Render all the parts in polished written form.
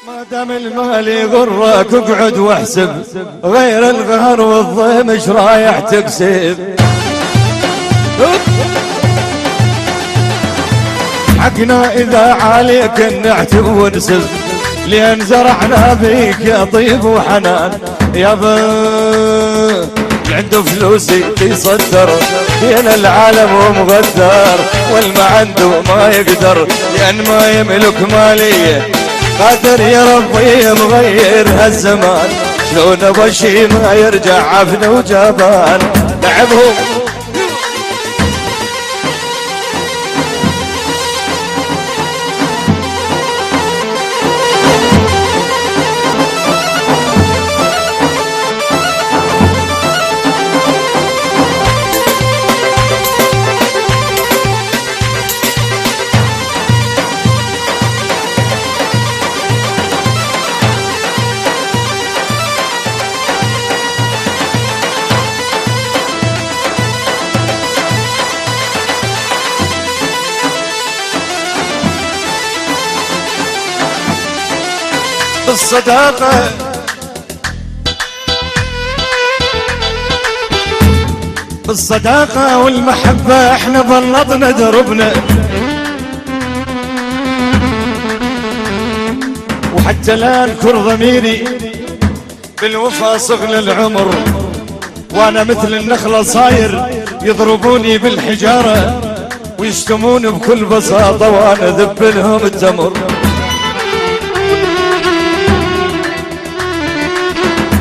ما دام المال يغرك اقعد واحسب، غير القهر والضيم ايش رايح تكسب. حقنا اذا عليك النعتب ونسب، لان زرعنا فيك يا طيب وحنان. يابا عنده فلوس يصدر بين العالم ومغدر، والما عنده ما يقدر لان ما يملك ماليه. قادر يا ربي مغير هالزمان، شلون ابغى شي ما يرجع عفن وجبان. لعبهم بالصداقة بالصداقة والمحبة احنا بلطنا دربنا، وحتى لا انكر ضميري بالوفا صغل العمر. وانا مثل النخلة صاير يضربوني بالحجارة ويشتمون بكل بساطة وانا ذب لهم التمر.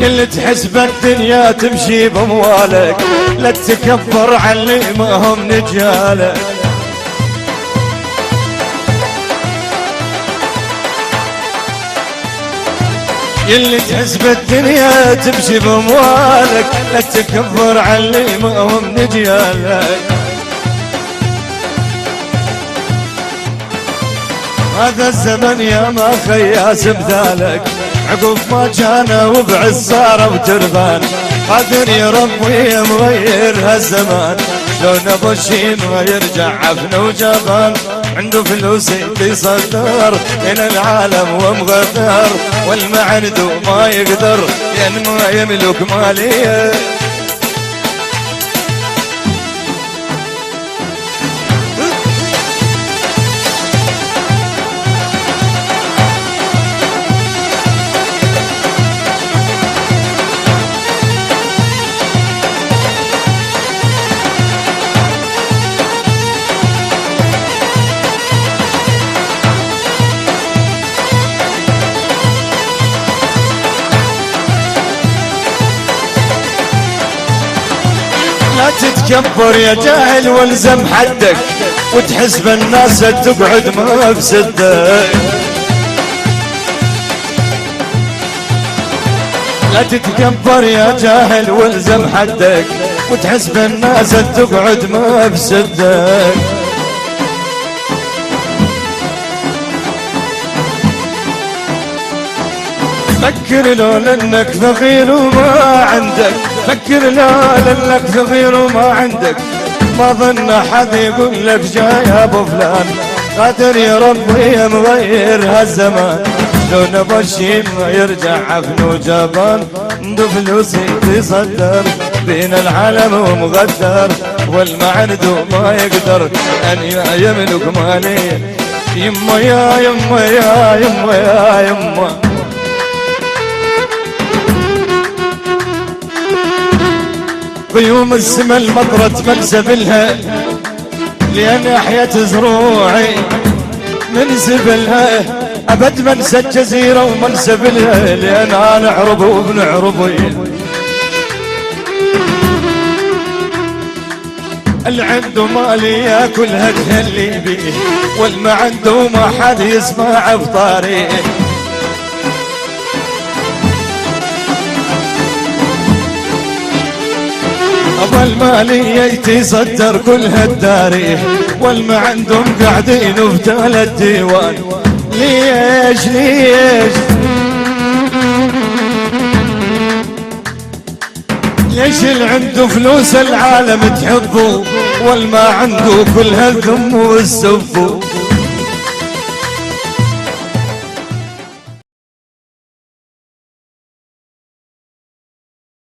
اللي تحس بالدنيا تمشي باموالك، لا تتكبر على اللي ما هم نجالك. اللي تحس بالدنيا تمشي باموالك، لا تتكبر على اللي ما هم نجالك. هذا الزمن يا ما خياس بذلك، عقب ما جانا وبعز صار وتربان. قادر يا ربي مغير هالزمان، شلون ابغى شي ما يرجع عفن وجبان. عنده فلوس يصدر الى العالم ومغدر، والما عنده ما يقدر لان ما يملك ماليه. لا تتكبر يا جاهل والزم حدك، وتحس بالناس تقعد ما بسدك. لا تتكبر يا جاهل والزم حدك، وتحس بالناس تقعد ما بسدك. فكر لولا انك فقير وما عندك، فكر لولا انك فقير وما عندك، ما ظن احد يقول لك جاي ابو فلان. قادر يا ربي مغير هالزمان، شلون ابغى شي ما يرجع عفن وجبان. عنده فلوس يصدر بين العالم ومغدر، والما عنده ما يقدر ان يملك ماليه. يما يا يما يا يما يا يما، بيوم السما المطرة تمنسب لها، لأن أحيت زروعي من زبلها. أبد منسى الجزيرة ومنسب لها، لأن أنا عرب وابن عربي. اللي عنده مالي ياكلها تهلي بيه، والما عنده ما حد يسمع بطاريه. ابو المالية يتصدر كل هالتاريخ، والما عندهم قاعدين في الديوان. ليش ليش ليش اللي عنده فلوس العالم تحبه، والما عنده كل هالذم والسب.